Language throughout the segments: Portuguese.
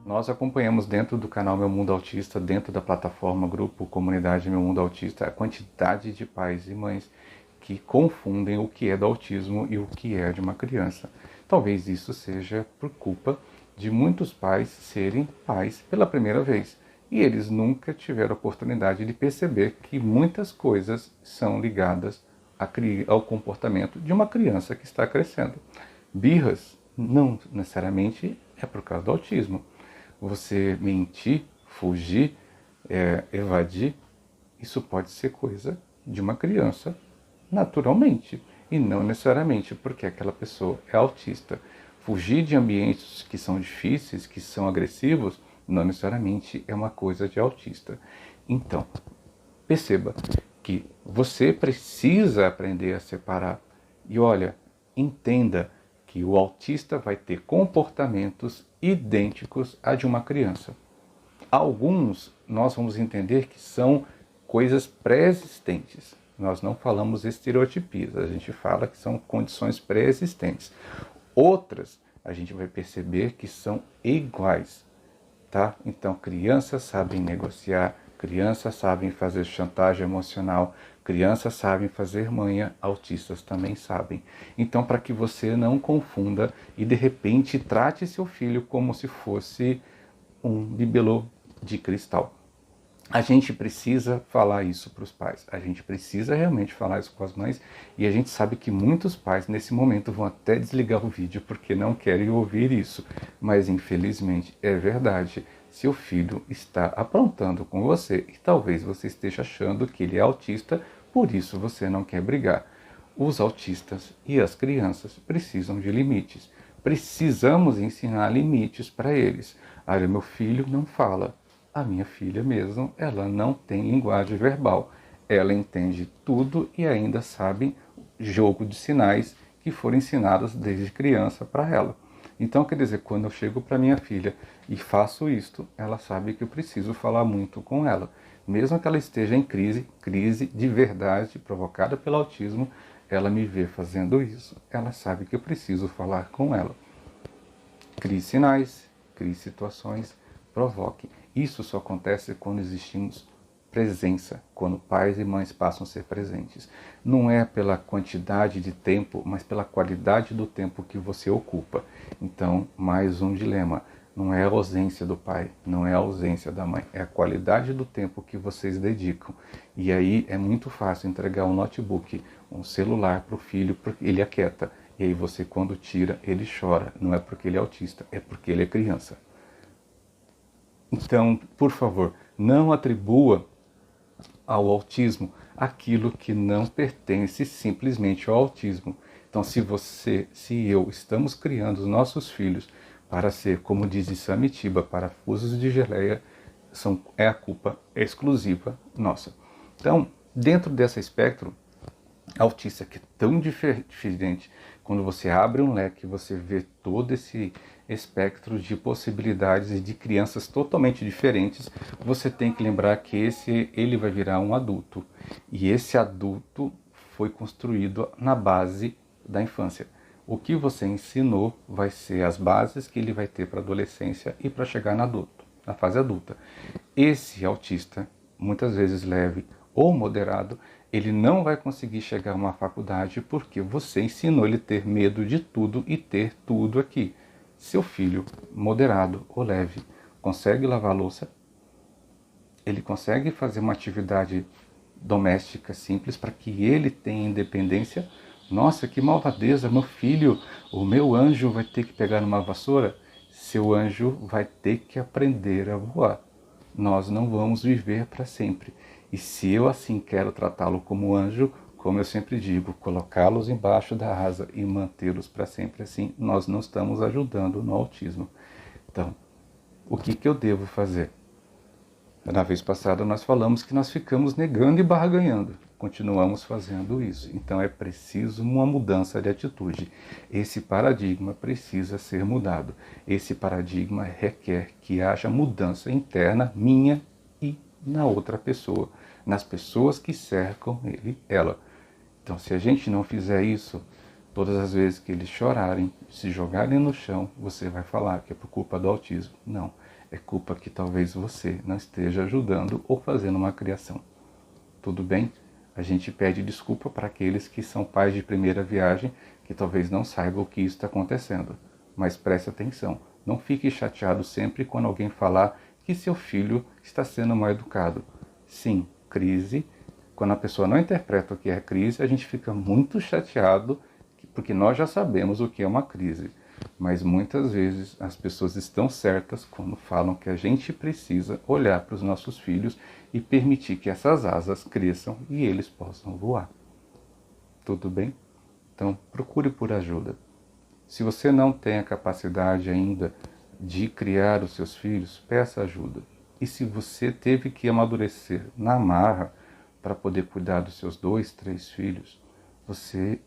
Nós acompanhamos dentro do canal Meu Mundo Autista, dentro da plataforma Grupo Comunidade Meu Mundo Autista, a quantidade de pais e mães que confundem o que é do autismo e o que é de uma criança. Talvez isso seja por culpa de muitos pais serem pais pela primeira vez. E eles nunca tiveram a oportunidade de perceber que muitas coisas são ligadas ao comportamento de uma criança que está crescendo. Birras não necessariamente é por causa do autismo. Você mentir, fugir, evadir, isso pode ser coisa de uma criança naturalmente e não necessariamente porque aquela pessoa é autista. Fugir de ambientes que são difíceis, que são agressivos, não necessariamente é uma coisa de autista. Então, perceba que você precisa aprender a separar. E olha, entenda que o autista vai ter comportamentos idênticos a de uma criança. Alguns nós vamos entender que são coisas pré-existentes. Nós não falamos estereotipias, a gente fala que são condições pré-existentes. Outras a gente vai perceber que são iguais, tá? Então, crianças sabem negociar, crianças sabem fazer chantagem emocional, crianças sabem fazer manha, autistas também sabem. Então, para que você não confunda e de repente trate seu filho como se fosse um bibelô de cristal. A gente precisa falar isso para os pais, a gente precisa realmente falar isso com as mães e a gente sabe que muitos pais nesse momento vão até desligar o vídeo porque não querem ouvir isso, mas infelizmente é verdade. Seu filho está aprontando com você e talvez você esteja achando que ele é autista, por isso você não quer brigar. Os autistas e as crianças precisam de limites. Precisamos ensinar limites para eles. Olha, meu filho não fala. A minha filha mesmo, ela não tem linguagem verbal. Ela entende tudo e ainda sabe jogo de sinais que foram ensinados desde criança para ela. Então, quer dizer, quando eu chego para minha filha e faço isto, ela sabe que eu preciso falar muito com ela. Mesmo que ela esteja em crise de verdade provocada pelo autismo, ela me vê fazendo isso, ela sabe que eu preciso falar com ela. Crie sinais, crie situações, provoque. Isso só acontece quando existimos presença, quando pais e mães passam a ser presentes. Não é pela quantidade de tempo, mas pela qualidade do tempo que você ocupa. Então, mais um dilema. Não é a ausência do pai, não é a ausência da mãe, é a qualidade do tempo que vocês dedicam. E aí é muito fácil entregar um notebook, um celular para o filho, porque ele aquieta. E aí você, quando tira, ele chora. Não é porque ele é autista, é porque ele é criança. Então, por favor, não atribua ao autismo aquilo que não pertence simplesmente ao autismo. Então, se eu estamos criando os nossos filhos para ser, como diz Samitiba, parafusos de geleia, é a culpa exclusiva nossa. Então, dentro desse espectro, autista que é tão diferente, quando você abre um leque, você vê todo esse espectro de possibilidades e de crianças totalmente diferentes, você tem que lembrar que ele vai virar um adulto. E esse adulto foi construído na base da infância. O que você ensinou vai ser as bases que ele vai ter para a adolescência e para chegar na fase adulta. Esse autista, muitas vezes leve ou moderado, ele não vai conseguir chegar a uma faculdade porque você ensinou ele a ter medo de tudo e ter tudo aqui. Seu filho, moderado ou leve, consegue lavar a louça, ele consegue fazer uma atividade doméstica simples para que ele tenha independência. Nossa, que malvadeza, meu filho, o meu anjo vai ter que pegar numa vassoura? Seu anjo vai ter que aprender a voar. Nós não vamos viver para sempre. E se eu assim quero tratá-lo como anjo, como eu sempre digo, colocá-los embaixo da asa e mantê-los para sempre assim, nós não estamos ajudando no autismo. Então, o que eu devo fazer? Na vez passada nós falamos que nós ficamos negando e barganhando. Continuamos fazendo isso. Então é preciso uma mudança de atitude. Esse paradigma precisa ser mudado. Esse paradigma requer que haja mudança interna minha e na outra pessoa, nas pessoas que cercam ele, ela. Então, se a gente não fizer isso, todas as vezes que eles chorarem, se jogarem no chão, você vai falar que é por culpa do autismo. Não, é culpa que talvez você não esteja ajudando ou fazendo uma criação. Tudo bem? A gente pede desculpa para aqueles que são pais de primeira viagem, que talvez não saibam o que isso está acontecendo. Mas preste atenção, não fique chateado sempre quando alguém falar que seu filho está sendo mal educado. Sim, crise. Quando a pessoa não interpreta o que é crise, a gente fica muito chateado, porque nós já sabemos o que é uma crise. Mas muitas vezes as pessoas estão certas quando falam que a gente precisa olhar para os nossos filhos e permitir que essas asas cresçam e eles possam voar. Tudo bem? Então procure por ajuda. Se você não tem a capacidade ainda de criar os seus filhos, peça ajuda. E se você teve que amadurecer na marra para poder cuidar dos seus 2, 3 filhos, você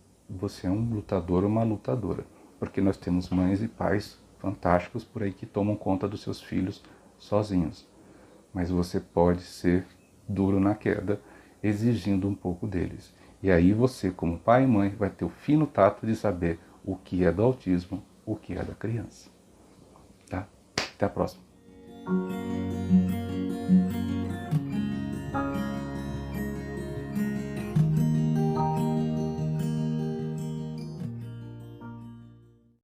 é um lutador ou uma lutadora. Porque nós temos mães e pais fantásticos por aí que tomam conta dos seus filhos sozinhos. Mas você pode ser duro na queda, exigindo um pouco deles. E aí você, como pai e mãe, vai ter o fino tato de saber o que é do autismo, o que é da criança. Tá? Até a próxima.